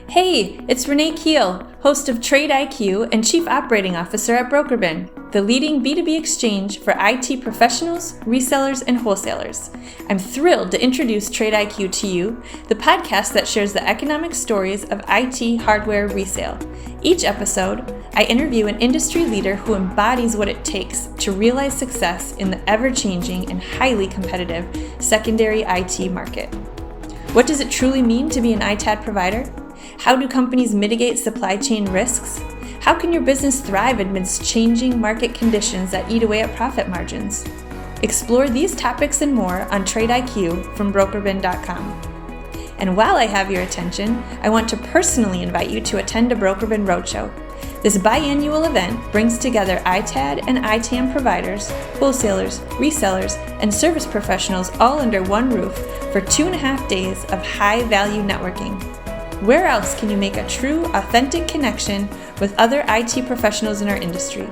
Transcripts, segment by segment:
Hey, it's Renee Keel, host of TradeIQ and Chief Operating Officer at BrokerBin, the leading B2B exchange for IT professionals, resellers, and wholesalers. I'm thrilled to introduce TradeIQ to you, the podcast that shares the economic stories of IT hardware resale. Each episode, I interview an industry leader who embodies what it takes to realize success in the ever-changing and highly competitive secondary IT market. What does it truly mean to be an ITAD provider? How do companies mitigate supply chain risks? How can your business thrive amidst changing market conditions that eat away at profit margins? Explore these topics and more on TradeIQ from BrokerBin.com. And while I have your attention, I want to personally invite you to attend a BrokerBin Roadshow. This biannual event brings together ITAD and ITAM providers, wholesalers, resellers, and service professionals all under one roof for 2.5 days of high-value networking. Where else can you make a true, authentic connection with other IT professionals in our industry?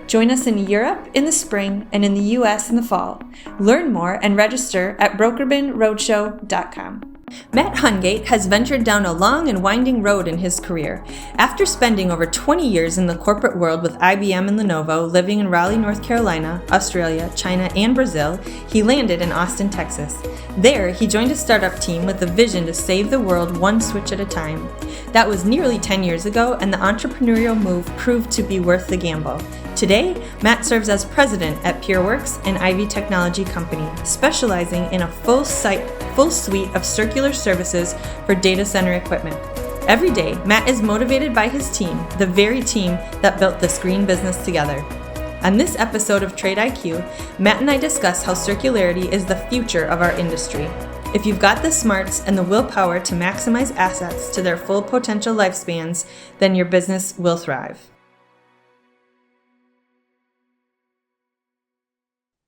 Join us in Europe in the spring and in the US in the fall. Learn more and register at BrokerBinRoadshow.com. Matt Hungate has ventured down a long and winding road in his career. After spending over 20 years in the corporate world with IBM and Lenovo, living in Raleigh, North Carolina, Australia, China, and Brazil, he landed in Austin, Texas. There, he joined a startup team with a vision to save the world one switch at a time. That was nearly 10 years ago, and the entrepreneurial move proved to be worth the gamble. Today, Matt serves as president at PureWrx, an Ivy technology company, specializing in a full suite of circular services for data center equipment. Every day, Matt is motivated by his team, the very team that built this green business together. On this episode of TradeIQ, Matt and I discuss how circularity is the future of our industry. If you've got the smarts and the willpower to maximize assets to their full potential lifespans, then your business will thrive.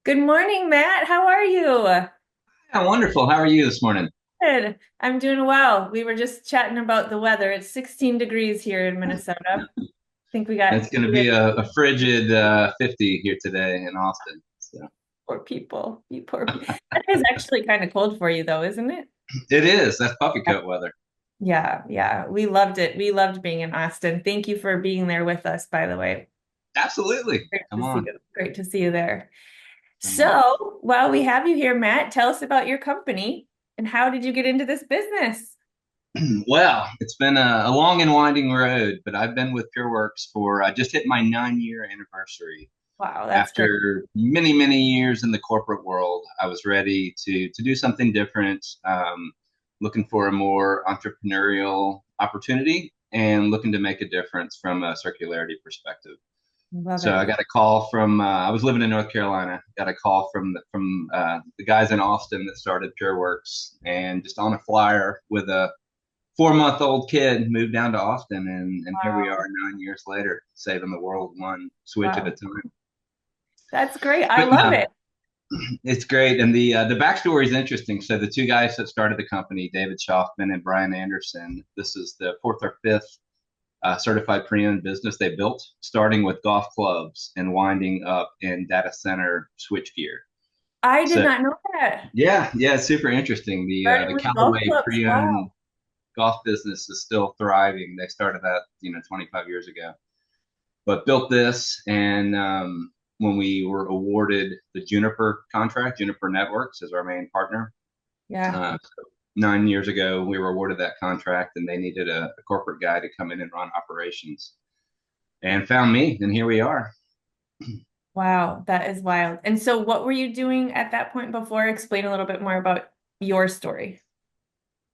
Good morning, Matt. How are you? Yeah, wonderful. How are you this morning? Good. I'm doing well. We were just chatting about the weather. It's 16 degrees here in Minnesota. I think we got It's going to be a frigid 50 here today in Austin. So poor people. You poor people. That is actually kind of cold for you, though, isn't it? it is. That's puppy coat weather. Yeah. We loved it. We loved being in Austin. Thank you for being there with us, by the way. Absolutely. Great Come to see on. you. Great to see you there. Come on. So, while we have you here, Matt, tell us about your company and how did you get into this business? Well, it's been a long and winding road, but I've been with PureWrx for I just hit my 9-year anniversary. Wow, that's great. After many, many years in the corporate world, I was ready to do something different, looking for a more entrepreneurial opportunity and looking to make a difference from a circularity perspective. Love So it. I got a call from I was living in North Carolina. Got a call from the guys in Austin that started PureWrx, and just on a flyer with a 4-month-old kid moved down to Austin, and here we Wow. are 9 years later, saving the world one switch at a Wow. time. That's great. I But love it. it's great, and the backstory is interesting. So the two guys that started the company, David Schaufman and Brian Anderson, this is the fourth or fifth certified pre-owned business they built, starting with golf clubs and winding up in data center switchgear. I did So not know that. yeah, it's super interesting. Starting The with golf Callaway clubs. pre-owned Wow. golf business is still thriving. They started that 25 years ago, but built this, and when we were awarded the Juniper contract, Juniper Networks is our main partner. Yeah. So 9 years ago, we were awarded that contract, and they needed a corporate guy to come in and run operations, and found me, and here we are. Wow. That is wild. And so what were you doing at that point before? Explain a little bit more about your story.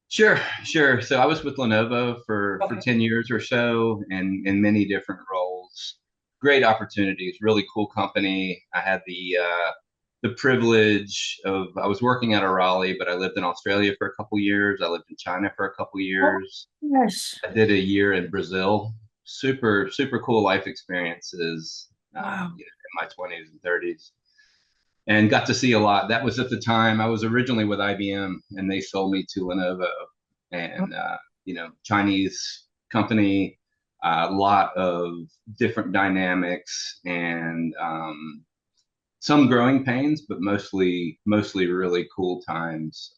Sure. So I was with Lenovo for Okay. 10 years or so, and in many different roles. Great opportunities, really cool company. I had the privilege of I was working out of Raleigh, but I lived in Australia for a couple years. I lived in China for a couple Oh, years. gosh. I did a year in Brazil. Super cool life experiences, Wow. in my 20s and 30s, and got to see a lot. That was at the time I was originally with IBM, and they sold me to Lenovo, and Chinese company, a lot of different dynamics, and some growing pains, but mostly really cool times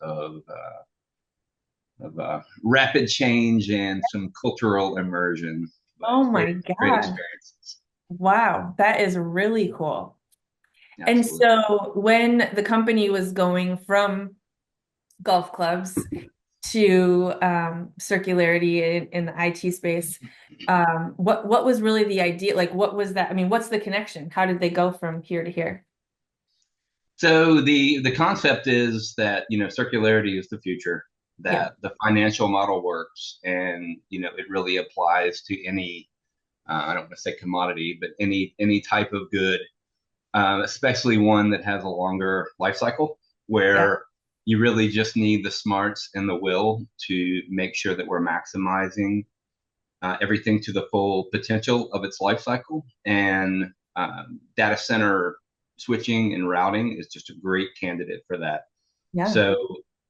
rapid change and some cultural immersion, but Oh great, my great God. experiences. Wow, that is really cool. And Absolutely. so when the company was going from golf clubs to circularity in the IT space, what was really the idea? Like, what was that? I mean, what's the connection? How did they go from here to here? So the concept is that, circularity is the future, Yeah, that the financial model works, and it really applies to any, I don't want to say commodity, but any type of good, especially one that has a longer life cycle, yeah, where you really just need the smarts and the will to make sure that we're maximizing everything to the full potential of its life cycle. And data center switching and routing is just a great candidate for that. yeah. So,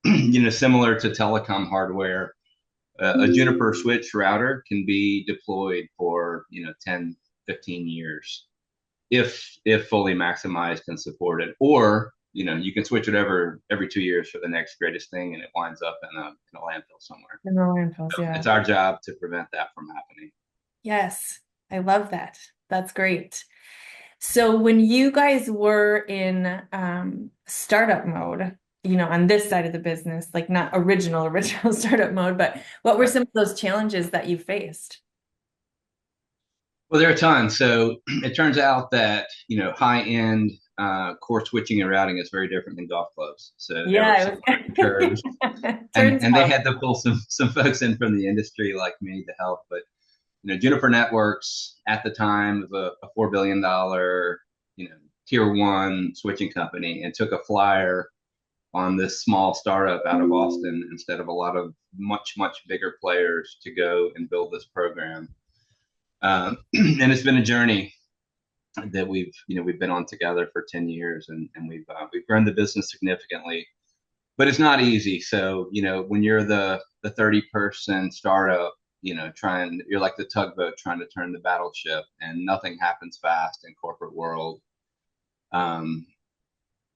similar to telecom hardware, a Juniper switch router can be deployed for 10, 15 years if fully maximized and supported. Or you can switch it every 2 years for the next greatest thing, and it winds up in a landfill somewhere. In the landfills, So yeah. it's our job to prevent that from happening. Yes, I love that. That's great. So when you guys were in startup mode, on this side of the business, like not original startup mode, but what were Right. some of those challenges that you faced? Well, there are tons. So it turns out that high end core switching and routing is very different than golf clubs. So there were some Yeah, learning curves, turns and they out. had to pull some folks in from the industry like me to help. But Juniper Networks at the time was a $4 billion tier one switching company, and took a flyer on this small startup out of Austin instead of a lot of much bigger players to go and build this program. And it's been a journey that we've been on together for 10 years, and we've grown the business significantly, but it's not easy. So when you're the 30-person startup, you're like the tugboat trying to turn the battleship, and nothing happens fast in corporate world. um,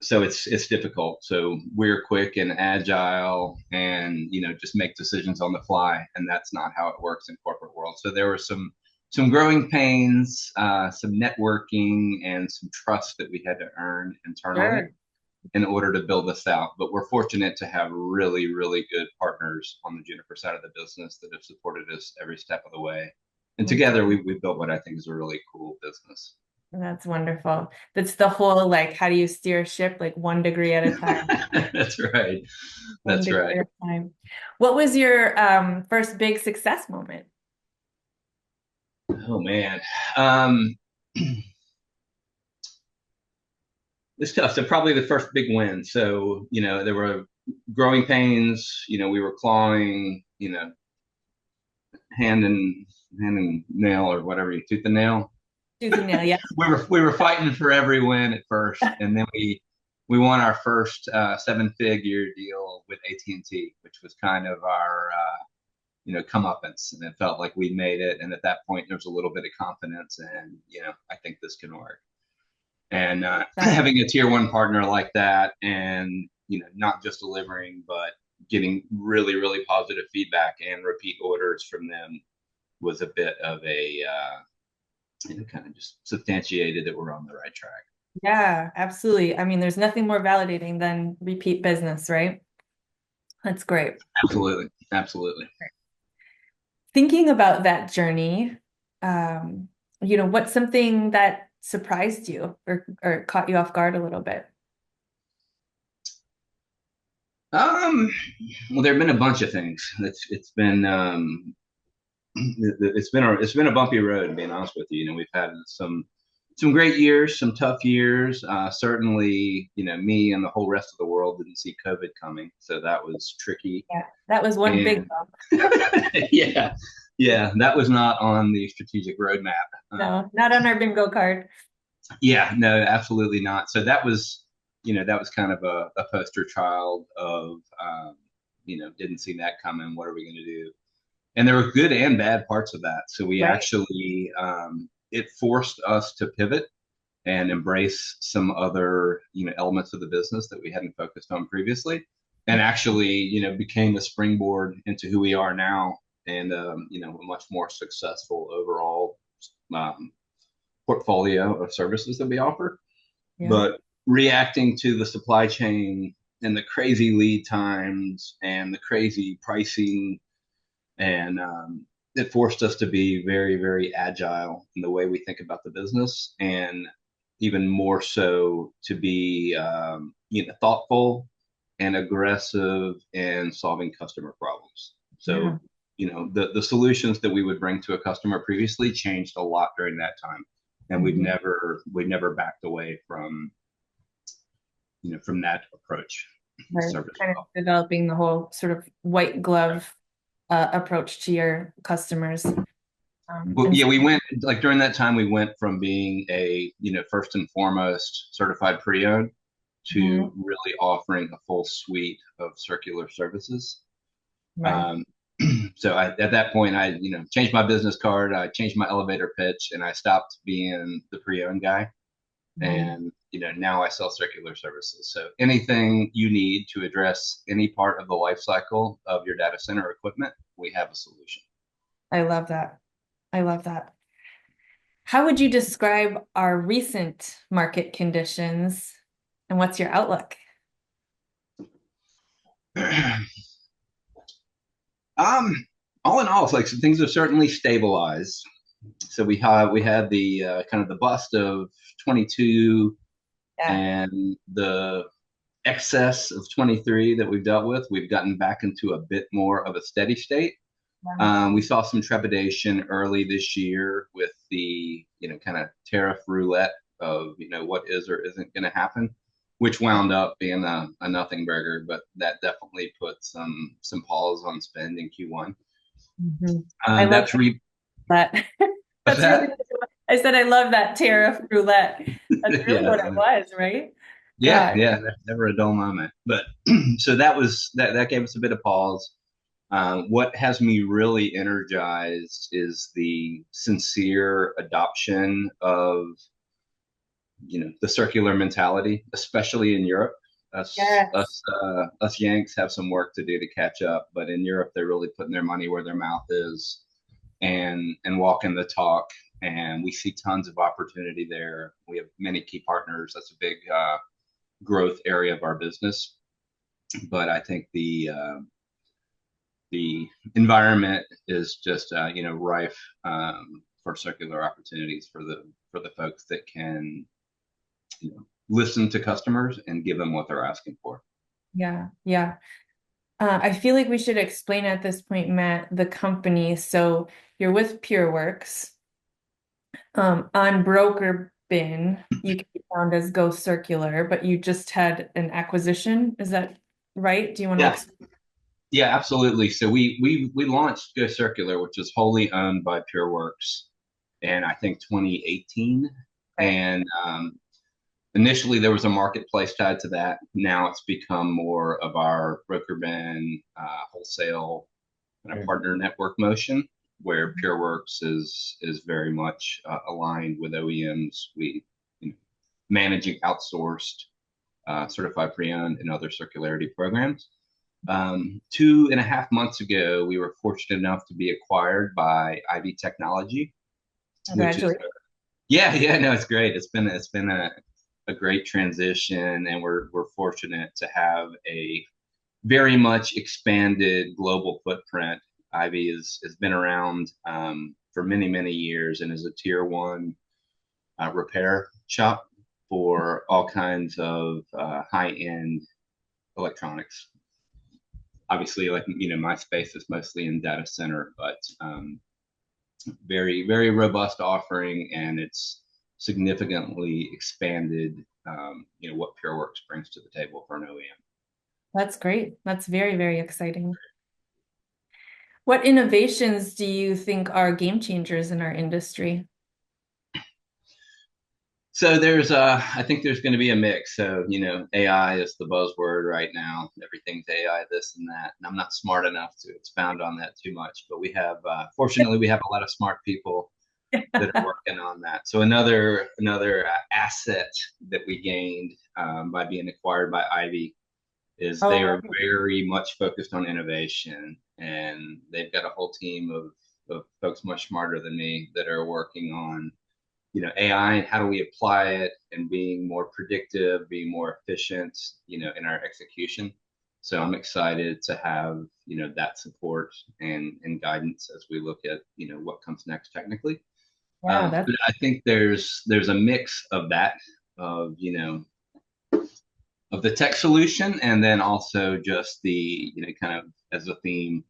so it's difficult. So we're quick and agile, and just make decisions on the fly, and that's not how it works in corporate world. So there were some growing pains, some networking, and some trust that we had to earn internally Sure. in order to build this out. But we're fortunate to have really good partners on the Juniper side of the business that have supported us every step of the way. And together we built what I think is a really cool business. That's wonderful. That's the whole like, how do you steer a ship like 1 degree at a time? That's right. One That's degree right. at a time. What was your first big success moment? Oh man. Um, it's tough. So probably the first big win. So, there were growing pains, we were clawing, hand and nail, or whatever, you tooth and nail. Tooth and nail, yeah. We were fighting for every win at first, and then we won our first 7-figure deal with AT&T, which was kind of our comeuppance, and it felt like we made it. And at that point, there was a little bit of confidence, and I think this can work. And having a tier one partner like that, and not just delivering, but getting really positive feedback and repeat orders from them, was a bit of a kind of just substantiated that we're on the right track. Yeah, absolutely. I mean, there's nothing more validating than repeat business, right? That's great. Absolutely. Thinking about that journey, what's something that surprised you or caught you off guard a little bit? Um, well, there have been a bunch of things. It's been a bumpy road, to be honest with you. We've had some great years, some tough years. Certainly, me and the whole rest of the world didn't see COVID coming, so that was tricky. Yeah, that was one big And bump. yeah, that was not on the strategic roadmap. No, not on our bingo card. Yeah, no, absolutely not. So that was kind of a poster child of, didn't see that coming. What are we going to do? And there were good and bad parts of that. So we Right. actually, it forced us to pivot and embrace some other, elements of the business that we hadn't focused on previously. and actually, became a springboard into who we are now, and a much more successful overall um, portfolio of services that we offer. Yeah. But reacting to the supply chain and the crazy lead times and the crazy pricing, and it forced us to be very, very agile in the way we think about the business, and even more so to be thoughtful and aggressive in solving customer problems. Yeah. So, the solutions that we would bring to a customer previously changed a lot during that time, and Mhm. we've never backed away from that approach. Right. Service Kind of well. developing the whole sort of white glove approach to your customers. Well, And yeah, we went like during that time, we went from being a, first and foremost certified pre-owned Mhm. to really offering a full suite of circular services. Right. Um, so at that point, I, changed my business card, I changed my elevator pitch, and I stopped being the pre-owned guy. Mhm. And, now I sell circular services. So anything you need to address any part of the life cycle of your data center equipment, we have a solution. I love that. I love that. How would you describe our recent market conditions and what's your outlook? Um, all in all, it's like things have certainly stabilized. So we had the kind of the bust of 22 Yeah. and the excess of 23 that we've dealt with. We've gotten back into a bit more of a steady state. Wow. We saw some trepidation early this year with the kind of tariff roulette of what is or isn't going to happen, which wound up being a nothing burger. But that definitely put some pause on spend in Q1. Mhm. I love That's re that. What's That's really, that? I said I love that tariff roulette. That's really Yeah, what it was, right? yeah, God. yeah. Never a dull moment. But so that gave us a bit of pause. What has me really energized is the sincere adoption of the circular mentality, especially in Europe. Yes. Us Yanks have some work to do to catch up, but in Europe they're really putting their money where their mouth is, and walking the talk. And we see tons of opportunity there. We have many key partners. That's a big growth area of our business. But I think the environment is just rife for circular opportunities for the folks that can listen to customers and give them what they're asking for. Yeah. Yeah. I feel like we should explain at this point, Matt, the company. So you're with PureWrx. On BrokerBin, you can be found as Go Circular, but you just had an acquisition. Is that right? Do you want to Yeah, explain? yeah, absolutely. So we launched Go Circular, which is wholly owned by PureWrx, in I think 2018, Right. and initially there was a marketplace tied to that. Now it's become more of our BrokerBin wholesale kind of partner network motion, where PureWrx is very much aligned with OEMs. We managing outsourced certified pre-owned and other circularity programs. 2.5 months ago, we were fortunate enough to be acquired by Ivy Technology, which is Congratulations. yeah, no, it's great. It's been a great transition, and we're fortunate to have a very much expanded global footprint. Ivy has been around for many years and is a tier one repair shop for all kinds of high end electronics. Obviously, like my space is mostly in data center, but very robust offering, and it's significantly expanded. What PureWrx brings to the table for an OEM. That's great. That's very exciting. What innovations do you think are game changers in our industry? So I think there's going to be a mix. So, AI is the buzzword right now. Everything's AI, this and that. And I'm not smart enough to expound on that too much, but fortunately, we have a lot of smart people that are working on that. So another asset that we gained by being acquired by Ivy is they Oh, are very much focused on innovation, and they've got a whole team of folks much smarter than me that are working on, AI and how do we apply it and being more predictive, being more efficient, in our execution. So I'm excited to have, that support and guidance as we look at, what comes next technically. yeah, But I think there's a mix of that, of, of the tech solution, and then also just the, kind of as a theme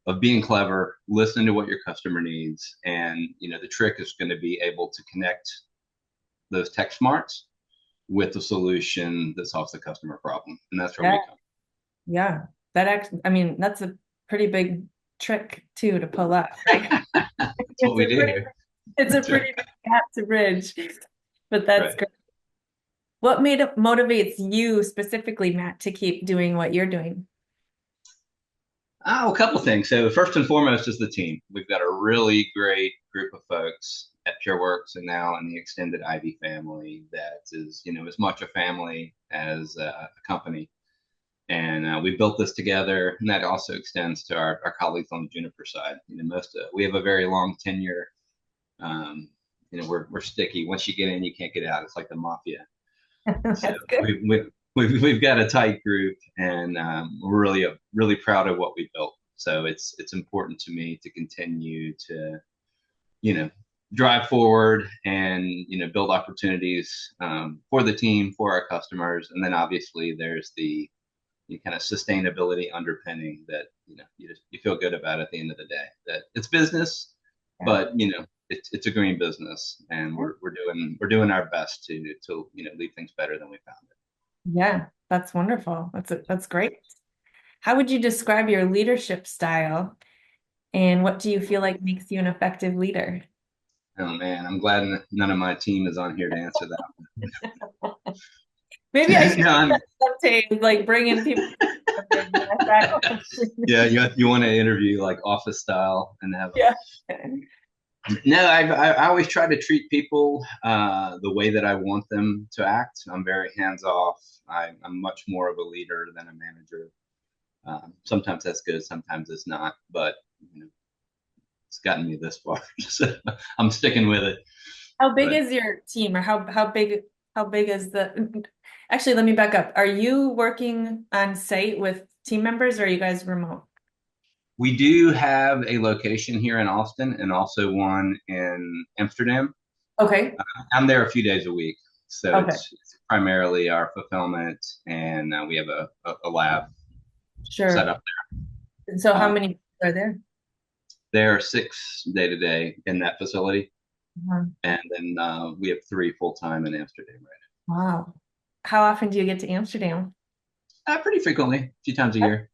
of being clever, listen to what your customer needs. And, the trick is going to be able to connect those tech smarts with the solution that solves the customer problem. And that's where yeah, we come. yeah. That actually, I mean, that's a pretty big trick too to pull up, right? That's what It's we a do pretty, here. it's a That's right. pretty big gap to bridge, but that's Right. great. What motivates you specifically, Matt, to keep doing what you're doing? Oh, a couple things. So first and foremost is the team. We've got a really great group of folks at PureWrx and now in the extended Ivy family that is, as much a family as a company. And we built this together, and that also extends to our colleagues on the Juniper side. We have a very long tenure. Um, we're sticky. Once you get in, you can't get out. It's like the mafia. So That's good. we've got a tight group, and we're really proud of what we built. So it's important to me to continue to, you know, drive forward and, build opportunities for the team, for our customers, and then obviously there's the kind of sustainability underpinning that, you feel good about at the end of the day. That it's business, Yeah. but it's a green business, and we're doing our best to leave things better than we found it. Yeah, that's wonderful. That's great. How would you describe your leadership style, and what do you feel like makes you an effective leader? Oh man, I'm glad none of my team is on here to answer Maybe I that. should No, I'm sometimes like bring in people. yeah. You want to interview like office style and have Yeah. no. I always try to treat people the way that I want them to act. I'm very hands off. I'm much more of a leader than a manager. Sometimes that's good, sometimes it's not, but it's gotten me this far, so I'm sticking with it. How big But is your team, or how big is the? Actually, let me back up. Are you working on site with team members, or are you guys remote? we do have a location here in Austin and also one in Amsterdam. Okay. I'm there a few days a week, so Okay. it's primarily our fulfillment, and we have a lab set Sure. up And so there. how many people are there? There are 6 day to day in that facility, Mhm. and then we have 3 full time in Amsterdam right Wow. How often do you get to Amsterdam? now. Pretty frequently, a few times a year.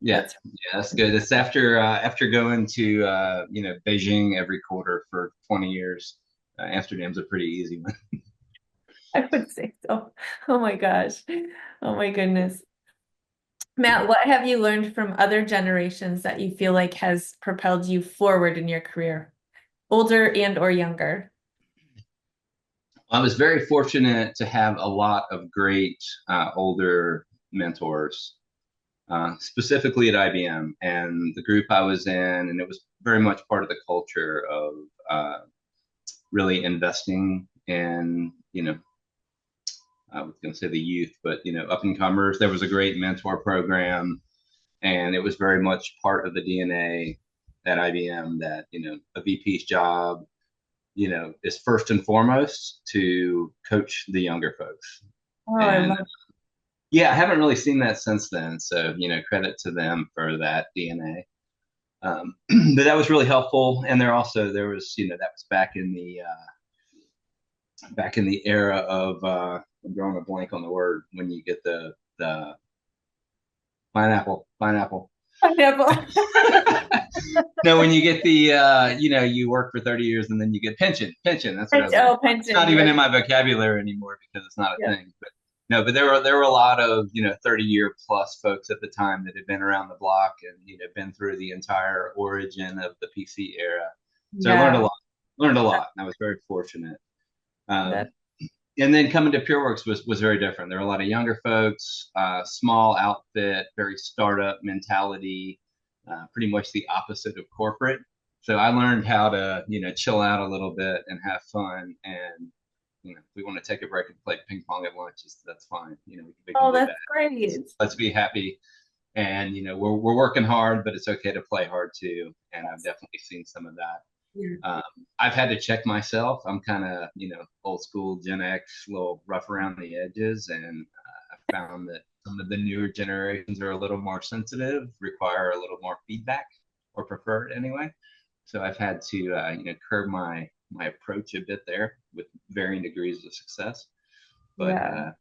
Yeah, That's yeah, that's good. It's after going to Beijing every quarter for 20 years. Amsterdam's a pretty easy one. I would say so. Oh my gosh. Oh my goodness. Matt, what have you learned from other generations that you feel like has propelled you forward in your career, older and or younger? I was very fortunate to have a lot of great older mentors, specifically at IBM and the group I was in, and it was very much part of the culture of really investing in, I was going to say the youth, but up and comers. There was a great mentor program, and it was very much part of the DNA at IBM that a VP's job, is first and foremost to coach the younger folks. Oh, I And love yeah, I haven't really seen that since then. So credit to them for that DNA. But that was really helpful. And there was that was back in the era of I'm drawing a blank on the word when you get the pineapple. pineapple. No, when you get the you work for 30 years and then you get pension. That's what I was looking Oh, for. It's not pension. even Yes. in my vocabulary anymore because it's not a Yeah. thing. But no, but there were a lot of 30-year plus folks at the time that had been around the block and been through the entire origin of the PC era. So I learned a Yeah. lot. Learned a lot. And I was very fortunate. That, Um, And then coming to PureWrx was very different. There were a lot of younger folks, small outfit, very startup mentality, pretty much the opposite of corporate. So I learned how to, chill out a little bit and have fun. And, if we want to take a break and play ping pong at lunch, that's fine. We can Oh, do that's that. great. Let's be happy. And, we're working hard, but it's okay to play hard too. And I've definitely seen some of that. Yeah. I've had to check myself. I'm kind of, old school Gen X, a little rough around the edges. And I found that some of the newer generations are a little more sensitive, require a little more feedback, or prefer it anyway. So I've had to, curb my approach a bit there with varying degrees of success. But Yeah.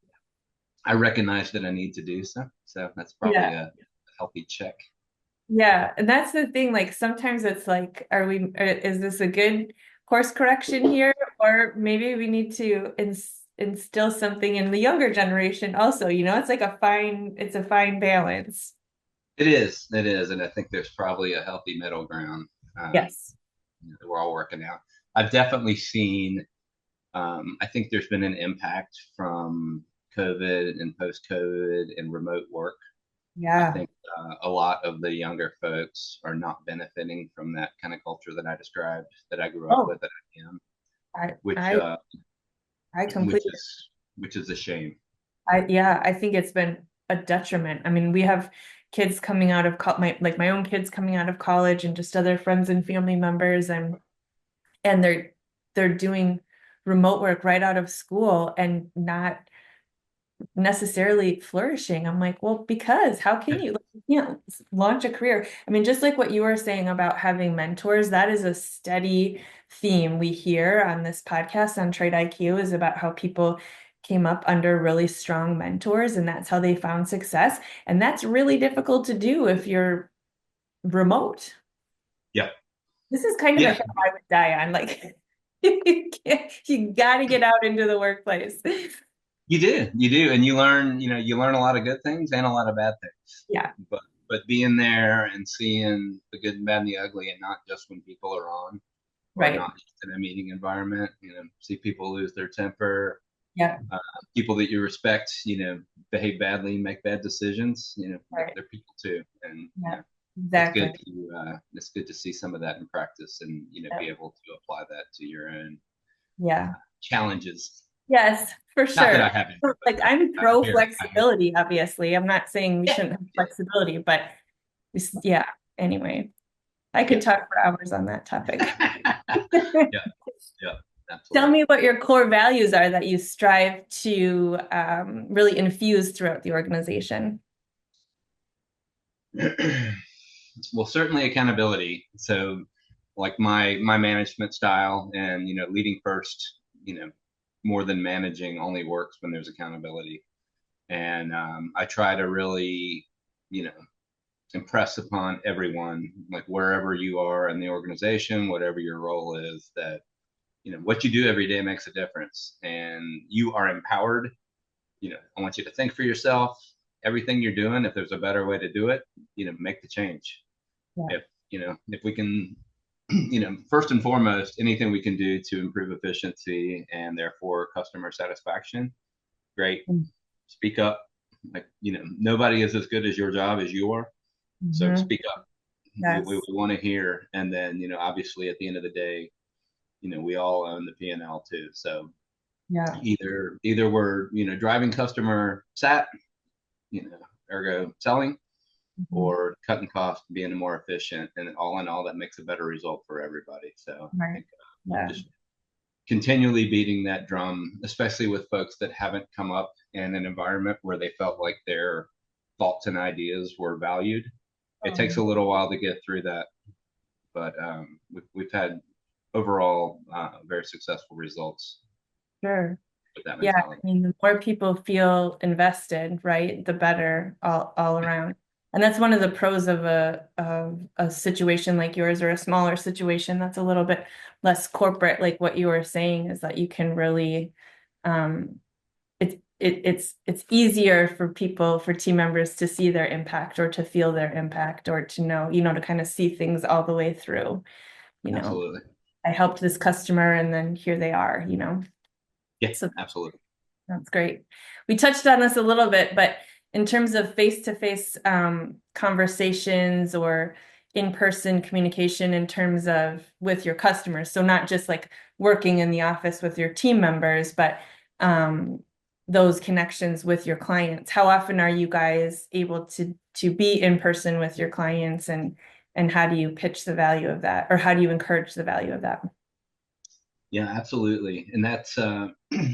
I recognize that I need to do so. So that's probably a healthy check. Yeah, and that's the thing. Like sometimes it's like, is this a good course correction here, or maybe we need to instill something in the younger generation also. It's like it's a fine balance. It is, and I think there's probably a healthy middle ground Yes. that we're all working out. I've definitely seen. I think there's been an impact from COVID and post-COVID and remote work. I Yeah. think a lot of the younger folks are not benefiting from that kind of culture that I described, that I grew up Oh, with at IBM, I which I I which completely. is which is a shame. Yeah, I think it's been a detriment. I mean, we have kids coming out of my own kids coming out of college and just other friends and family members, and they're doing remote work right out of school and not necessarily flourishing. I'm like, well, because how can you, launch a career? I mean, just like what you were saying about having mentors, that is a steady theme we hear on this podcast on TradeIQ, is about how people came up under really strong mentors and that's how they found success. And that's really difficult to do if you're remote. Yeah, This is kind of a yeah, hill I would die on. Like you got to get out into the workplace. you do, and you learn a lot of good things and a lot of bad things. Yeah, But being there and seeing the good and bad and the ugly, and not just when people are on, or right. not just in a meeting environment. See people lose their temper, Yeah, people that you respect, behave badly, make bad decisions. right. They're people too, and Yeah, it's exactly. good to see some of that in practice, and Yeah. be able to apply that to your own Yeah. challenges. Yes, for Not that sure. I haven't, Like but I'm I pro hear I hear. flexibility, obviously. I'm not saying we Yeah, shouldn't have flexibility, but yeah, anyway, I could yeah, talk for hours on that topic. yeah, yeah, Tell absolutely. me what your core values are that you strive to really infuse throughout the organization. Well, certainly accountability. So, like my management style, and leading first, more than managing, only works when there's accountability. And I try to really, you know, impress upon everyone, like wherever you are in the organization, whatever your role is, that what you do every day makes a difference, and you are empowered. I want you to think for yourself. Everything you're doing, if there's a better way to do it, make the change. Yeah. If we can, first and foremost, anything we can do to improve efficiency and therefore customer satisfaction, great. Speak up. Like, nobody is as good as your job as you are. So Mm-hmm. speak up. We Yes. want to hear. And then, obviously at the end of the day, we all own the P&L too. So Yeah. either we're, driving customer sat, ergo selling, Mm-hmm. or cutting costs, being more efficient, and all in all, that makes a better result for everybody. So I Right. think Yeah. just continually beating that drum, especially with folks that haven't come up in an environment where they felt like their thoughts and ideas were valued. It takes a Um, little while to get through that, but we've had overall very successful results sure. with that Yeah, mentality. I mean, the more people feel invested, right, the better all around. And that's one of the pros of a situation like yours, or a smaller situation that's a little bit less corporate, like what you were saying, is that you can really um it's easier for people, for team members to see their impact or to feel their impact or to know, to kind of see things all the way through, you know. Absolutely. I helped this customer and then here they are, Yeah, So absolutely. That's great. We touched on this a little bit, but in terms of face-to-face conversations or in-person communication in terms of with your customers, so not just like working in the office with your team members, but those connections with your clients, how often are you guys able to be in person with your clients, and how do you pitch the value of that, or how do you encourage the value of that? Yeah, absolutely. And that's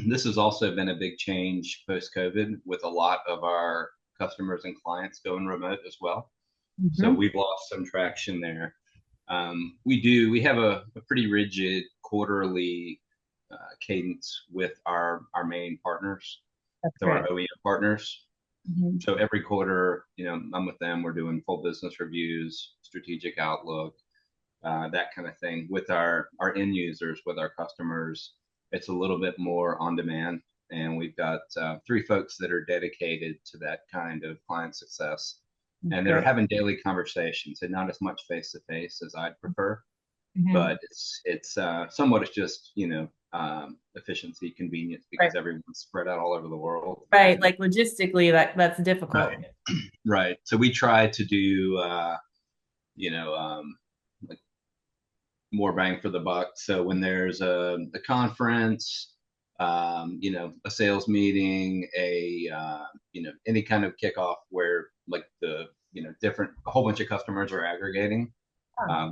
this has also been a big change post-COVID, with a lot of our customers and clients going remote as well. So we've lost some traction there. We have a pretty rigid quarterly cadence with our main partners, our OEM partners. So every quarter, I'm with them. We're doing full business reviews, strategic outlook, that kind of thing. With our end users, with our customers, it's a little bit more on demand. And we've got 3 folks that are dedicated to that kind of client success. And they're having daily conversations, and not as much face to face as I'd prefer, but it's somewhat it's just efficiency, convenience, because everyone's spread out all over the world. Right, like logistically, that's difficult. Right. So we try to do like more bang for the buck. So when there's a conference, a sales meeting, any kind of kickoff where like a whole bunch of customers are aggregating,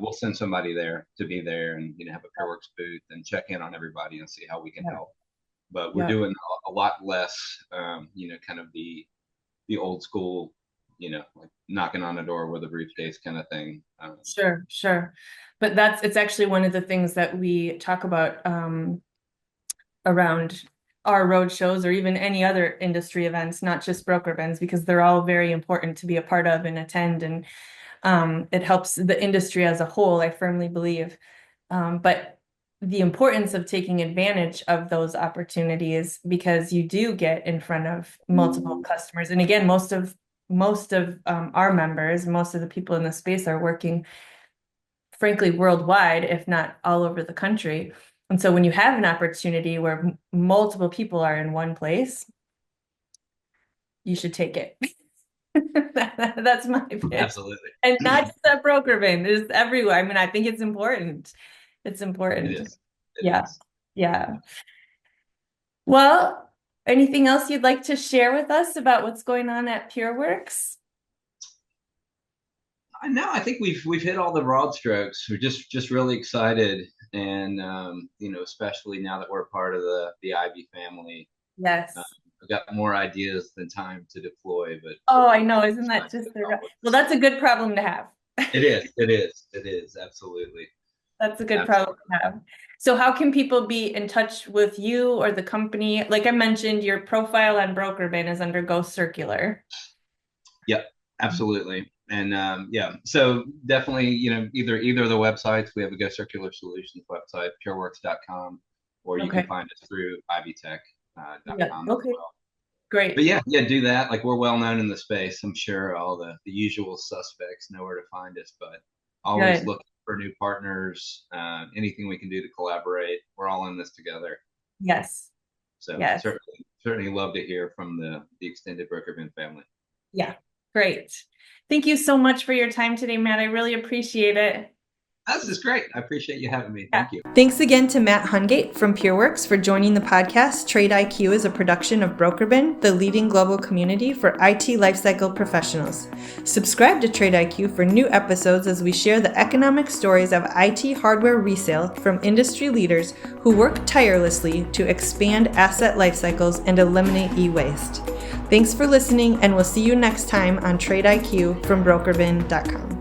we'll send somebody there to be there and have a PureWrx booth and check in on everybody and see how we can help. But we're doing a lot less, kind of the old school, like knocking on the door with a briefcase kind of thing. Sure. But it's actually one of the things that we talk about around our road shows, or even any other industry events, not just BrokerBins, because they're all very important to be a part of and attend. And it helps the industry as a whole, I firmly believe. But the importance of taking advantage of those opportunities, because you do get in front of multiple customers. And again, most of our members, most of the people in the space are working, frankly, worldwide, if not all over the country. And so when you have an opportunity where multiple people are in one place, you should take it. That's my opinion. Absolutely. And not just at BrokerBin, it's everywhere. I mean, I think it's important. It's important. It is. Yeah. Well, anything else you'd like to share with us about what's going on at PureWrx? No, I think we've hit all the broad strokes. We're just really excited, and especially now that we're part of the Ivy family. Yes. I've got more ideas than time to deploy, but I know, isn't that just well, that's a good problem to have. It is absolutely. That's a good problem to have. So how can people be in touch with you or the company? Like I mentioned, your profile on BrokerBin is under Go Circular. Yep, absolutely. And so definitely, either of the websites. We have a Go Circular Solutions website, PureWrx.com, or you can find us through ivytech.com as well. Great. But yeah, do that. Like, we're well known in the space. I'm sure all the usual suspects know where to find us, but always looking for new partners, anything we can do to collaborate. We're all in this together. Yes. So certainly love to hear from the extended BrokerBin family. Yeah, great. Thank you so much for your time today, Matt. I really appreciate it. This is great. I appreciate you having me. Thank you. Thanks again to Matt Hungate from PureWrx for joining the podcast. TradeIQ is a production of BrokerBin, the leading global community for IT lifecycle professionals. Subscribe to TradeIQ for new episodes as we share the economic stories of IT hardware resale from industry leaders who work tirelessly to expand asset lifecycles and eliminate e-waste. Thanks for listening, and we'll see you next time on TradeIQ from BrokerBin.com.